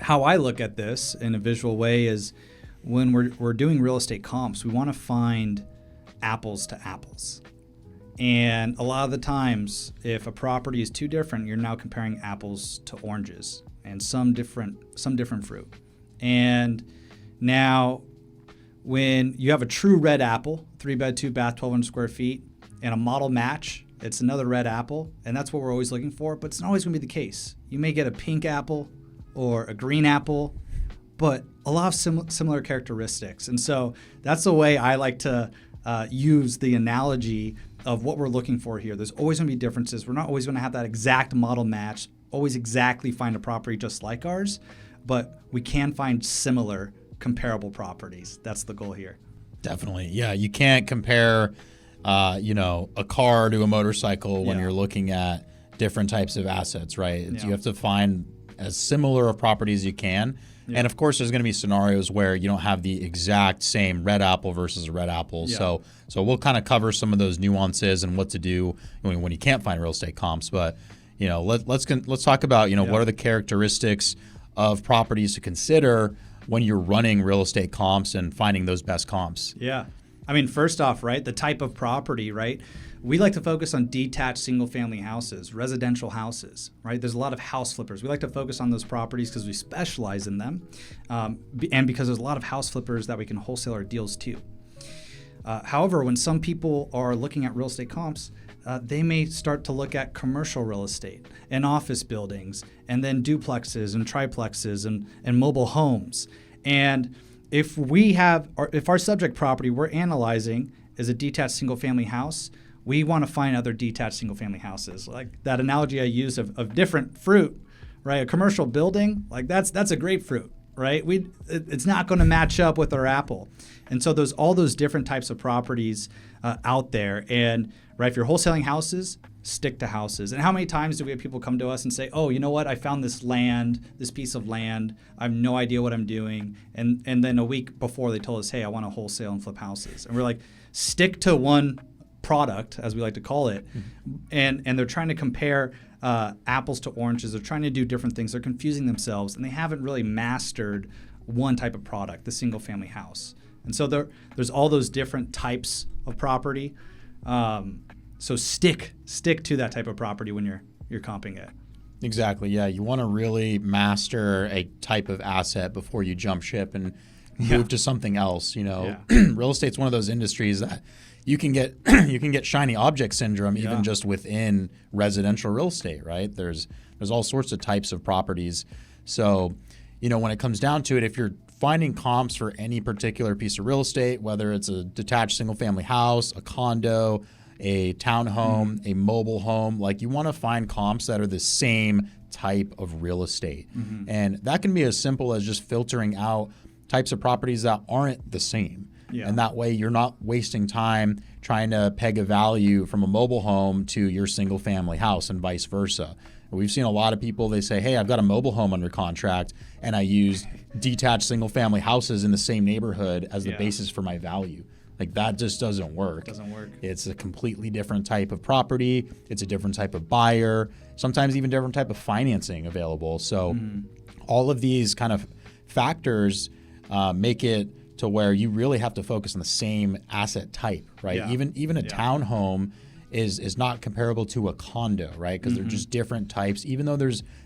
how I look at this in a visual way is when we're doing real estate comps, we want to find apples to apples. And a lot of the times, if a property is too different, you're now comparing apples to oranges and some different fruit. And now when you have a true red apple, 3-bed, 2-bath, 1,200 square feet, and a model match, it's another red apple, and that's what we're always looking for, but it's not always going to be the case. You may get a pink apple or a green apple, but a lot of similar characteristics. And so that's the way I like to use the analogy of what we're looking for here. There's always going to be differences. We're not always going to have that exact model match, always exactly find a property just like ours, but we can find similar comparable properties. That's the goal here. Definitely. Yeah, you can't compare a car to a motorcycle when you're looking at different types of assets, right? You have to find as similar of properties as you can. Yeah. And of course, there's going to be scenarios where you don't have the exact same red apple versus a red apple. Yeah. So we'll kind of cover some of those nuances and what to do when you can't find real estate comps. But let's talk about what are the characteristics of properties to consider when you're running real estate comps and finding those best comps. Yeah. I mean, first off, right, the type of property, right? We like to focus on detached single-family houses, residential houses, right? There's a lot of house flippers. We like to focus on those properties because we specialize in them, and because there's a lot of house flippers that we can wholesale our deals to. However, when some people are looking at real estate comps, they may start to look at commercial real estate and office buildings, and then duplexes and triplexes and mobile homes. And if our subject property we're analyzing is a detached single-family house, we want to find other detached single-family houses. Like that analogy I used of different fruit, right? A commercial building, like that's a grapefruit, right? It's not going to match up with our apple. And so there's all those different types of properties out there. And right, if you're wholesaling houses, stick to houses. And how many times do we have people come to us and say, oh, you know what? I found this piece of land. I have no idea what I'm doing. And then a week before they told us, hey, I want to wholesale and flip houses. And we're like, stick to one product, as we like to call it. And they're trying to compare apples to oranges. They're trying to do different things. They're confusing themselves, and they haven't really mastered one type of product, the single family house. And so there's all those different types of property. So stick to that type of property when you're comping it. Exactly. Yeah, you want to really master a type of asset before you jump ship and move to something else. Real estate's one of those industries that you can get shiny object syndrome even just within residential real estate, right? There's all sorts of types of properties. So, when it comes down to it, if you're finding comps for any particular piece of real estate, whether it's a detached single-family house, a condo, a townhome, a mobile home, like you want to find comps that are the same type of real estate. And that can be as simple as just filtering out types of properties that aren't the same. Yeah. And that way you're not wasting time trying to peg a value from a mobile home to your single family house and vice versa. We've seen a lot of people, they say, hey, I've got a mobile home under contract and I used detached single family houses in the same neighborhood as the basis for my value. Like that just doesn't work. It doesn't work. It's a completely different type of property. It's a different type of buyer, sometimes even different type of financing available. So all of these kind of factors make it to where you really have to focus on the same asset type, right? Yeah. Even a townhome is not comparable to a condo, right? Because they're just different types. Even though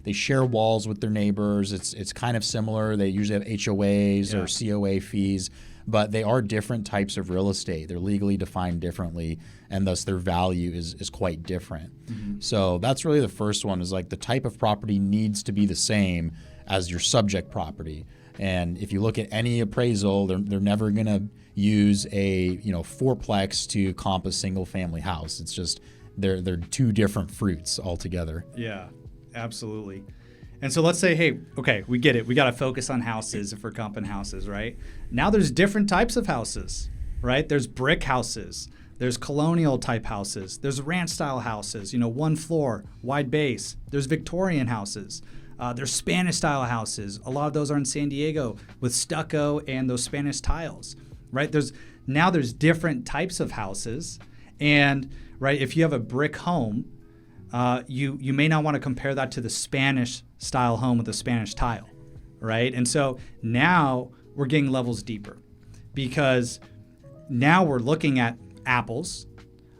they share walls with their neighbors, it's kind of similar. They usually have HOAs or COA fees, but they are different types of real estate. They're legally defined differently, and thus their value is quite different. So that's really the first one, is like the type of property needs to be the same as your subject property. And if you look at any appraisal, they're never going to use a fourplex to comp a single family house. It's just they're two different fruits altogether. Yeah, absolutely. And so let's say, hey, okay, we get it. We got to focus on houses if we're comping houses, right? Now there's different types of houses, right? There's brick houses. There's colonial type houses. There's ranch style houses, one floor, wide base. There's Victorian houses. There's Spanish style houses. A lot of those are in San Diego with stucco and those Spanish tiles, right? There's different types of houses. And right, if you have a brick home, you may not want to compare that to the Spanish style home with a Spanish tile, right? And so now we're getting levels deeper because now we're looking at apples,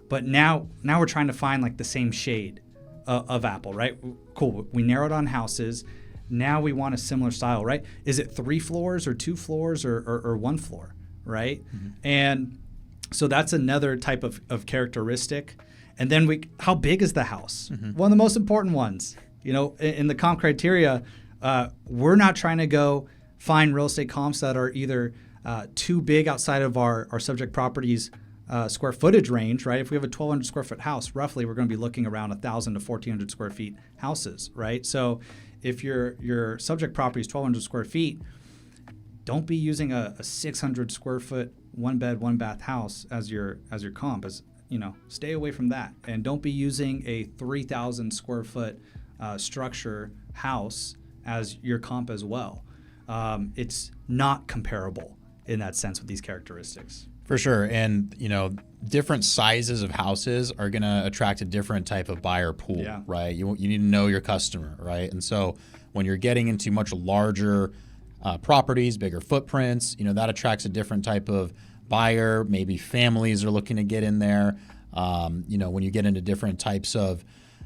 but now we're trying to find like the same shade of apple, right? Cool. We narrowed on houses. Now we want a similar style, right? Is it 3 floors or 2 floors or 1 floor, right? Mm-hmm. And so that's another type of characteristic. And then how big is the house? Mm-hmm. One of the most important ones, in the comp criteria, we're not trying to go find real estate comps that are either too big outside of our subject properties square footage range, right? If we have a 1,200 square foot house, roughly we're going to be looking around 1,000 to 1,400 square feet houses, right? So if your subject property is 1,200 square feet, don't be using a 600 square foot 1 bed 1 bath house as your comp. Stay away from that, and don't be using a 3,000 square foot structure house as your comp as well. It's not comparable in that sense with these characteristics. For sure. And, different sizes of houses are going to attract a different type of buyer pool, right? You need to know your customer, right? And so when you're getting into much larger properties, bigger footprints, that attracts a different type of buyer. Maybe families are looking to get in there. When you get into different types of,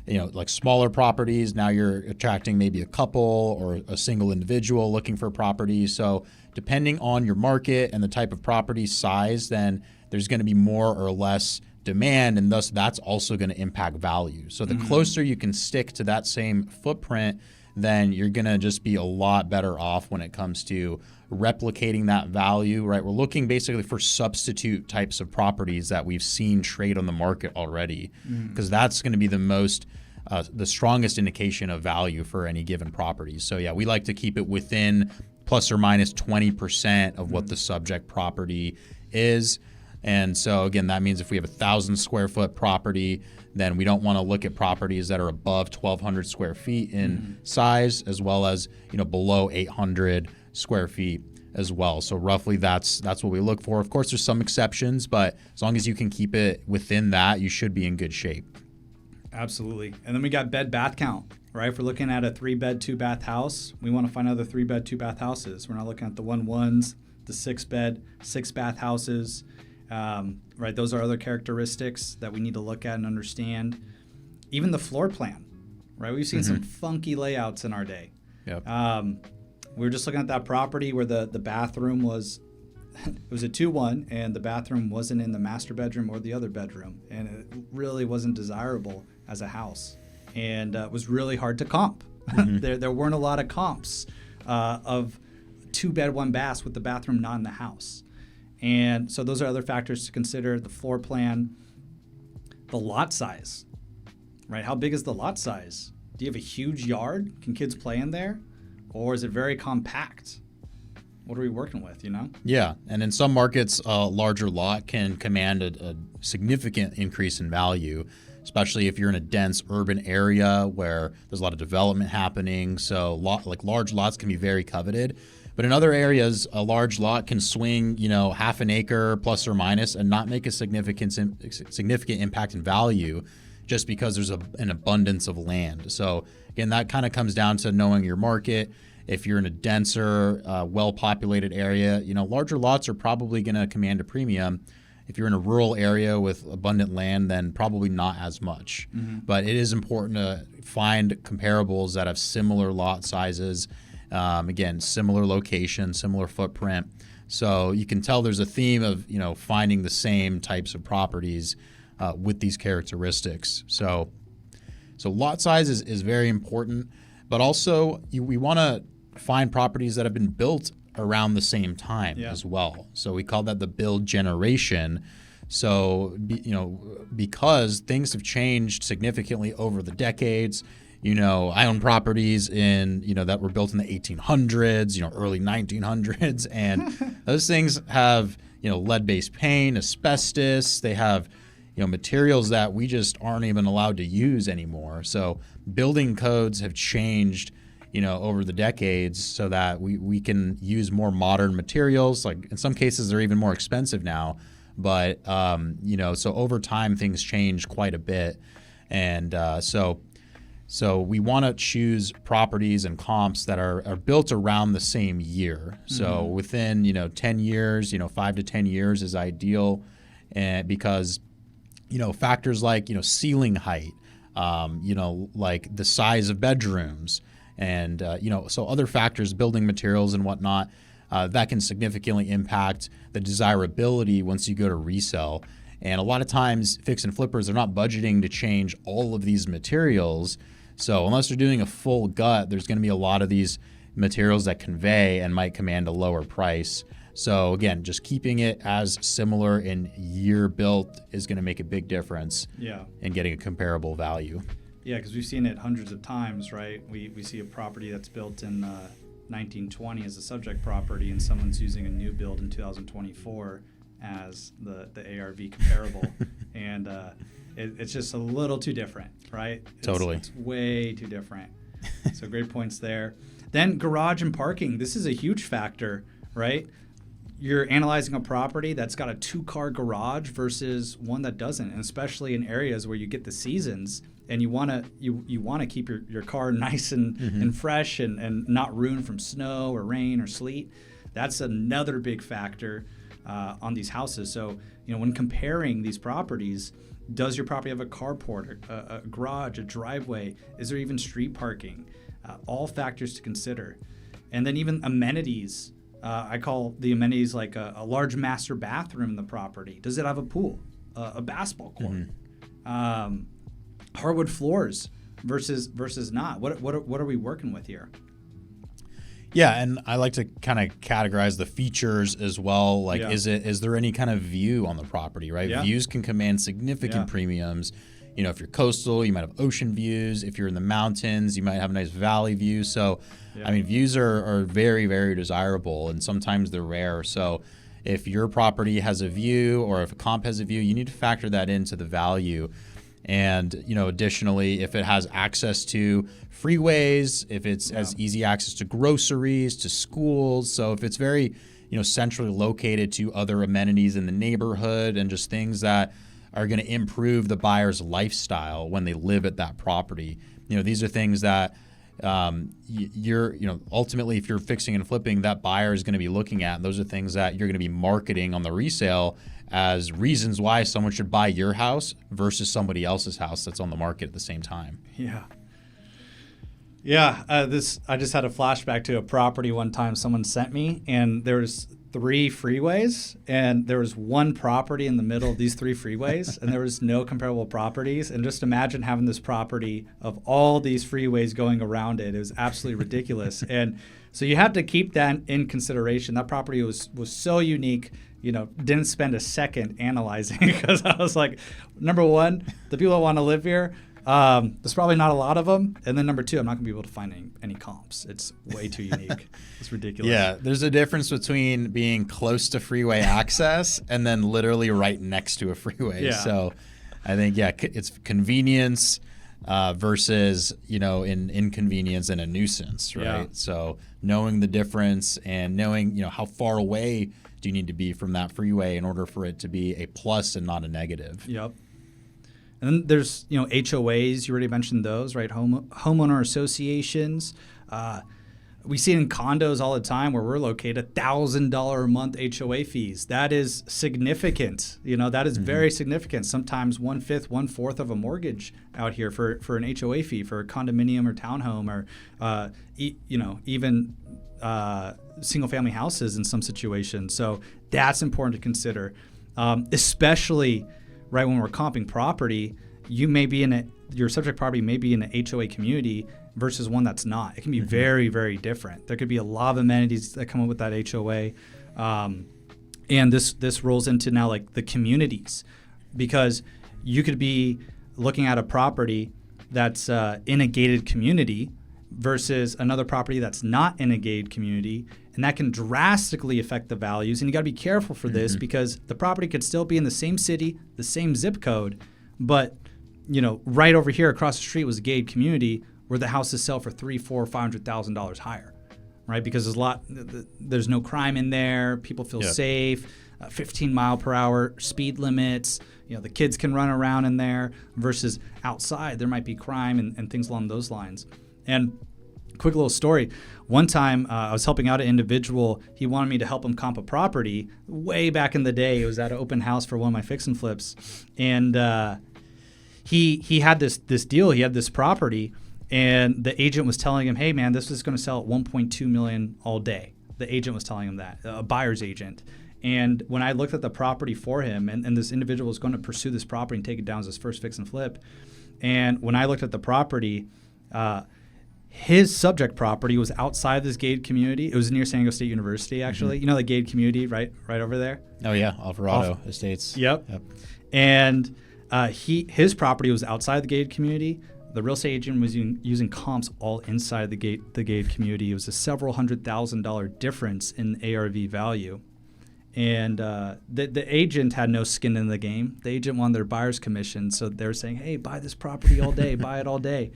like smaller properties, now you're attracting maybe a couple or a single individual looking for property. So depending on your market and the type of property size, then there's going to be more or less demand, and thus that's also going to impact value. So the closer you can stick to that same footprint, then you're going to just be a lot better off when it comes to replicating that value, right? We're looking basically for substitute types of properties that we've seen trade on the market already, because that's going to be the strongest indication of value for any given property. So yeah, we like to keep it within plus or minus 20% of what the subject property is. And so again, that means if we have 1,000 square foot property, then we don't want to look at properties that are above 1,200 square feet in size, as well as below 800 square feet as well. So roughly that's what we look for. Of course, there's some exceptions, but as long as you can keep it within that, you should be in good shape. Absolutely. And then we got bed bath count, right? If we're looking at a 3 bed 2 bath house, we want to find other 3 bed 2 bath houses. We're not looking at the 1-1s, the 6 bed 6 bath houses. Right, those are other characteristics that we need to look at and understand. Even the floor plan, right? We've seen some funky layouts in our day. Yep. We were just looking at that property where the bathroom was, it was a 2-1, and the bathroom wasn't in the master bedroom or the other bedroom, and it really wasn't desirable as a house, and it was really hard to comp. There weren't a lot of comps of 2 bed 1 baths with the bathroom not in the house. And so those are other factors to consider: the floor plan, the lot size, right? How big is the lot size? Do you have a huge yard? Can kids play in there? Or is it very compact? What are we working with, Yeah, and in some markets, a larger lot can command a significant increase in value, especially if you're in a dense urban area where there's a lot of development happening. So large lots can be very coveted. But in other areas, a large lot can swing, half an acre plus or minus and not make a significant impact in value just because there's an abundance of land. So again, that kind of comes down to knowing your market. If you're in a denser, well-populated area, larger lots are probably going to command a premium. If you're in a rural area with abundant land, then probably not as much. But it is important to find comparables that have similar lot sizes. Again, similar location, similar footprint. So you can tell there's a theme of, finding the same types of properties with these characteristics. So lot size is very important, but also we want to find properties that have been built around the same time as well. So we call that the build generation. So, because things have changed significantly over the decades. I own properties that were built in the 1800s, early 1900s, and those things have, lead-based paint, asbestos. They have, materials that we just aren't even allowed to use anymore. So building codes have changed, over the decades so that we can use more modern materials. Like in some cases, they're even more expensive now. But, so over time, things change quite a bit. And so So we want to choose properties and comps that are built around the same year. So within 10 years, 5 to 10 years is ideal, and because factors like ceiling height, like the size of bedrooms, and so other factors, building materials and whatnot, that can significantly impact the desirability once you go to resell. And a lot of times, fix and flippers are not budgeting to change all of these materials. So unless they're doing a full gut, there's going to be a lot of these materials that convey and might command a lower price. So again, just keeping it as similar in year built is going to make a big difference in getting a comparable value. Yeah, because we've seen it hundreds of times, right? We see a property that's built in 1920 as a subject property, and someone's using a new build in 2024 as the ARV comparable. And it's just a little too different, right? Totally. It's way too different. So great points there. Then garage and parking. This is a huge factor, right? You're analyzing a property that's got a 2-car garage versus one that doesn't, and especially in areas where you get the seasons and you want to keep your car nice and fresh and not ruined from snow or rain or sleet. That's another big factor on these houses. So when comparing these properties, does your property have a carport, a garage, a driveway? Is there even street parking? All factors to consider. And then even amenities. I call the amenities like a large master bathroom in the property. Does it have a pool, a basketball court, hardwood floors versus not? What are we working with here? Yeah, and I like to kind of categorize the features as well. Like, is there any kind of view on the property, right? Yeah. Views can command significant premiums. If you're coastal, you might have ocean views. If you're in the mountains, you might have a nice valley view. So, views are very, very desirable, and sometimes they're rare. So if your property has a view or if a comp has a view, you need to factor that into the value. And, additionally, if it has access to freeways, if it's as easy access to groceries, to schools. So if it's very, centrally located to other amenities in the neighborhood and just things that are going to improve the buyer's lifestyle when they live at that property. These are things that ultimately, if you're fixing and flipping, that buyer is going to be looking at. And those are things that you're going to be marketing on the resale as reasons why someone should buy your house versus somebody else's house that's on the market at the same time. I just had a flashback to a property one time someone sent me, and there was 3 freeways, and there was one property in the middle of these 3 freeways, and there was no comparable properties. And just imagine having this property of all these freeways going around it. It was absolutely ridiculous. And so you have to keep that in consideration. That property was so unique. Didn't spend a second analyzing because I was like, number one, the people that want to live here, there's probably not a lot of them. And then number 2, I'm not going to be able to find any comps. It's way too unique. It's ridiculous. Yeah, there's a difference between being close to freeway access and then literally right next to a freeway. Yeah. So I think, it's convenience versus, in inconvenience and a nuisance, right? Yeah. So knowing the difference and knowing, how far away do you need to be from that freeway in order for it to be a plus and not a negative. Yep. And then there's, HOAs. You already mentioned those, right? Homeowner associations. We see it in condos all the time where we're located, $1,000 a month HOA fees. That is significant. That is very significant. Sometimes 1/5, 1/4 of a mortgage out here for an HOA fee for a condominium or townhome or, even single family houses in some situations. So that's important to consider, especially right when we're comping property. You may be your subject property may be in an HOA community versus one that's not. It can be very, very different. There could be a lot of amenities that come up with that HOA. And this rolls into now like the communities, because you could be looking at a property that's in a gated community versus another property that's not in a gated community, and that can drastically affect the values. And you got to be careful for this because the property could still be in the same city, the same zip code, but right over here across the street was a gated community where the houses sell for $300,000, $400,000, $500,000 higher, right? Because there's no crime in there, people feel safe, 15 mile per hour speed limits, the kids can run around in there, versus outside there might be crime and things along those lines. And quick little story. One time I was helping out an individual. He wanted me to help him comp a property way back in the day. It was at an open house for one of my fix and flips. And he had this deal. He had this property, and the agent was telling him, hey, man, this is going to sell at $1.2 million all day. The agent was telling him that, a buyer's agent. And when I looked at the property for him, and this individual was going to pursue this property and take it down as his first fix and flip. And when I looked at the property, his subject property was outside this gated community. It was near San Diego State University, actually. You know the gated community right over there? Oh, yeah, Alvarado Estates. Yep. And his property was outside the gated community. The real estate agent was using comps all inside the gated community. It was a several $100,000 difference in ARV value. And the agent had no skin in the game. The agent wanted their buyer's commission, so they were saying, hey, buy this property all day, buy it all day.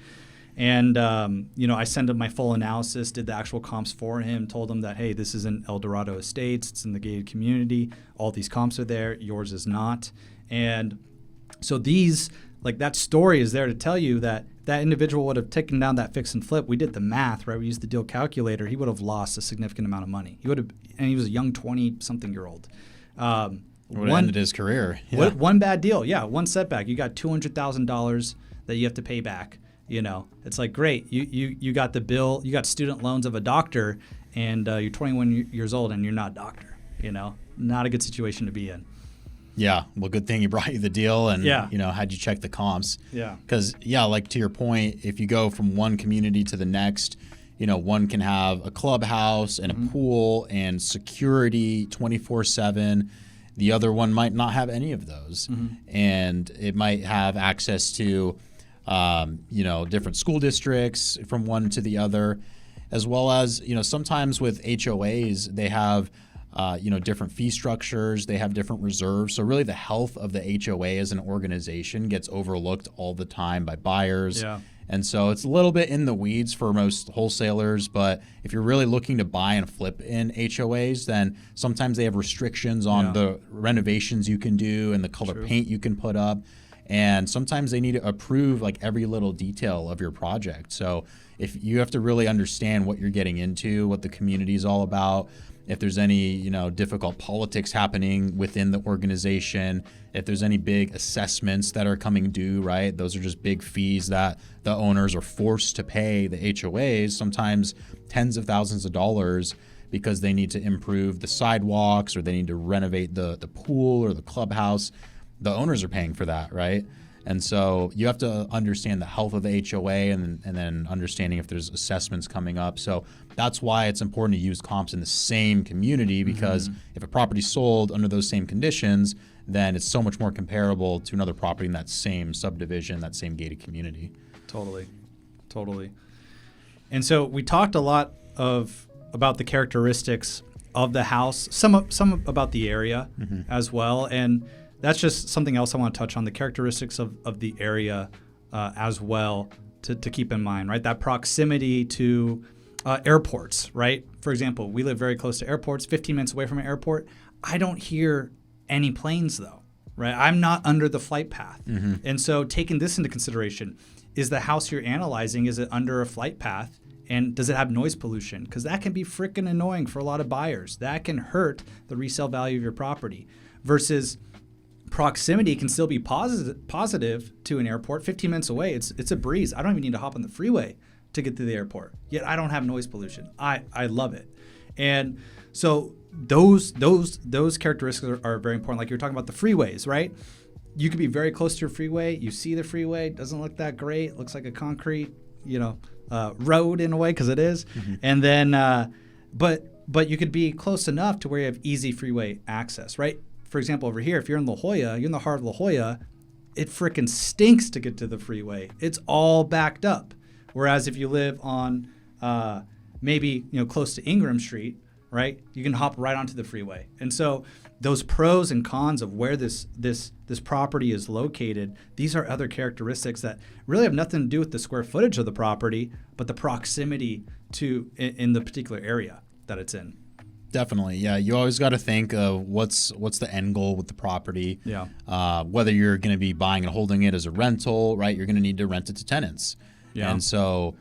And, I sent him my full analysis, did the actual comps for him, told him that, hey, this is in El Dorado Estates. It's in the gated community. All these comps are there. Yours is not. And so that story is there to tell you that individual would have taken down that fix and flip. We did the math, right? We used the deal calculator. He would have lost a significant amount of money. And he was a young 20-something-year-old. Would have ended his career. Yeah. One bad deal. Yeah, one setback. You got $200,000 that you have to pay back. It's like, great. You got the bill. You got student loans of a doctor, and you're 21 years old, and you're not a doctor. Not a good situation to be in. Yeah. Well, good thing he brought you the deal and, yeah. Had you check the comps. Yeah. Because, like to your point, if you go from one community to the next, one can have a clubhouse and a pool and security 24/7. The other one might not have any of those. And it might have access to, different school districts from one to the other, as well as, sometimes with HOAs, they have different fee structures, they have different reserves. So really the health of the HOA as an organization gets overlooked all the time by buyers. Yeah. And so it's a little bit in the weeds for most wholesalers, but if you're really looking to buy and flip in HOAs, then sometimes they have restrictions on the renovations you can do and the color paint you can put up. And sometimes they need to approve like every little detail of your project. So if you have to really understand what you're getting into, what the community is all about, if there's any, difficult politics happening within the organization, if there's any big assessments that are coming due, right? Those are just big fees that the owners are forced to pay the HOAs, sometimes tens of thousands of dollars, because they need to improve the sidewalks or they need to renovate the pool or the clubhouse. The owners are paying for that, right? And so you have to understand the health of the HOA and then understanding if there's assessments coming up. So that's why it's important to use comps in the same community, because if a property's sold under those same conditions, then it's so much more comparable to another property in that same subdivision, that same gated community. Totally. And so we talked a lot about the characteristics of the house, some about the area as well. And that's just something else I want to touch on, the characteristics of the area as well to keep in mind, right? That proximity to airports, right? For example, we live very close to airports, 15 minutes away from an airport. I don't hear any planes though, right? I'm not under the flight path. And so taking this into consideration, is the house you're analyzing, is it under a flight path? And does it have noise pollution? Because that can be freaking annoying for a lot of buyers. That can hurt the resale value of your property. Versus proximity can still be positive to an airport. 15 minutes away, it's a breeze. I don't even need to hop on the freeway to get to the airport. Yet I don't have noise pollution. I love it. And so those characteristics are very important. Like you're talking about the freeways, right? You could be very close to your freeway. You see the freeway, doesn't look that great. Looks like a concrete, road in a way, because it is. And then, but you could be close enough to where you have easy freeway access, right? For example, over here, if you're in La Jolla, you're in the heart of La Jolla, it frickin' stinks to get to the freeway. It's all backed up. Whereas if you live on maybe close to Ingram Street, right, you can hop right onto the freeway. And so those pros and cons of where this property is located, these are other characteristics that really have nothing to do with the square footage of the property, but the proximity to in the particular area that it's in. Definitely. Yeah. You always got to think of what's the end goal with the property. Yeah. Whether you're going to be buying and holding it as a rental, right? You're going to need to rent it to tenants. Yeah. And so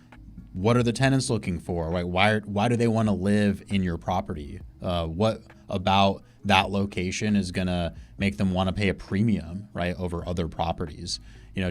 what are the tenants looking for? Right? Why do they want to live in your property? What about that location is going to make them want to pay a premium, right, over other properties?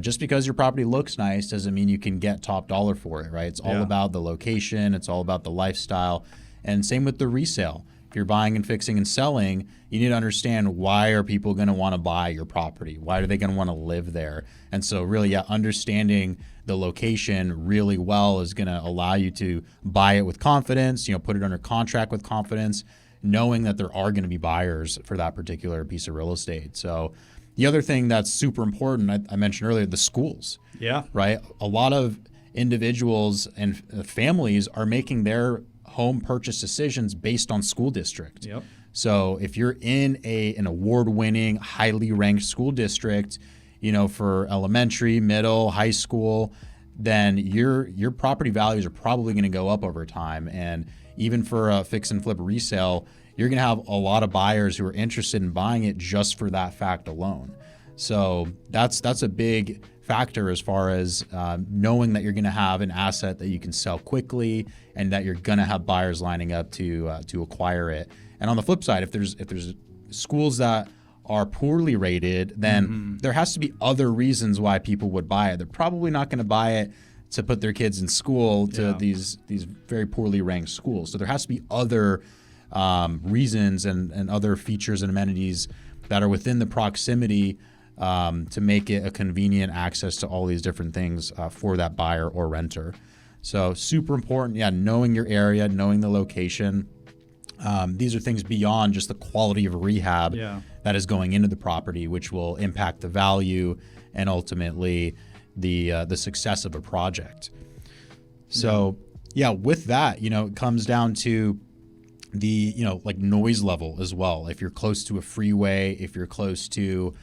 Just because your property looks nice doesn't mean you can get top dollar for it, right? It's all about the location. It's all about the lifestyle. And same with the resale. If you're buying and fixing and selling, you need to understand, why are people going to want to buy your property? Why are they going to want to live there? And so really, understanding the location really well is going to allow you to buy it with confidence, put it under contract with confidence, knowing that there are going to be buyers for that particular piece of real estate. So the other thing that's super important, I mentioned earlier, the schools. Yeah. Right? A lot of individuals and families are making their home purchase decisions based on school district. Yep. So if you're in an award-winning, highly ranked school district, for elementary, middle, high school, then your property values are probably going to go up over time. And even for a fix and flip resale, you're going to have a lot of buyers who are interested in buying it just for that fact alone. So that's a big factor as far as knowing that you're going to have an asset that you can sell quickly and that you're going to have buyers lining up to acquire it. And on the flip side, if there's schools that are poorly rated, then there has to be other reasons why people would buy it. They're probably not going to buy it to put their kids in school to these very poorly ranked schools. So there has to be other reasons and other features and amenities that are within the proximity to make it a convenient access to all these different things for that buyer or renter. So super important, knowing your area, knowing the location. These are things beyond just the quality of rehab that is going into the property, which will impact the value and ultimately the success of a project. So with that, it comes down to the like noise level as well. If you're close to a freeway, if you're close to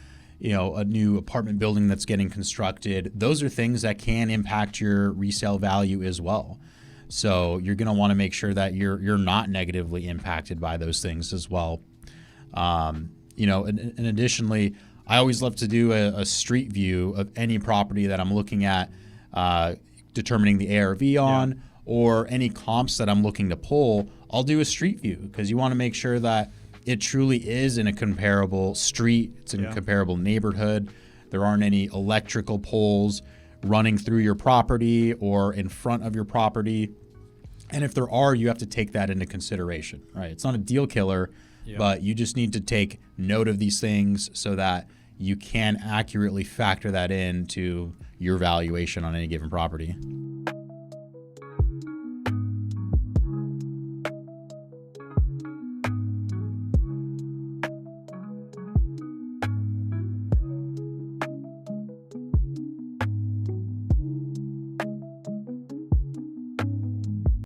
a new apartment building that's getting constructed, those are things that can impact your resale value as well. So you're going to want to make sure that you're not negatively impacted by those things as well. And additionally, I always love to do a street view of any property that I'm looking at, determining the ARV on, or any comps that I'm looking to pull. I'll do a street view because you want to make sure that it truly is in a comparable street. It's in a comparable neighborhood. There aren't any electrical poles running through your property or in front of your property. And if there are, you have to take that into consideration, right? It's not a deal killer, but you just need to take note of these things so that you can accurately factor that into your valuation on any given property.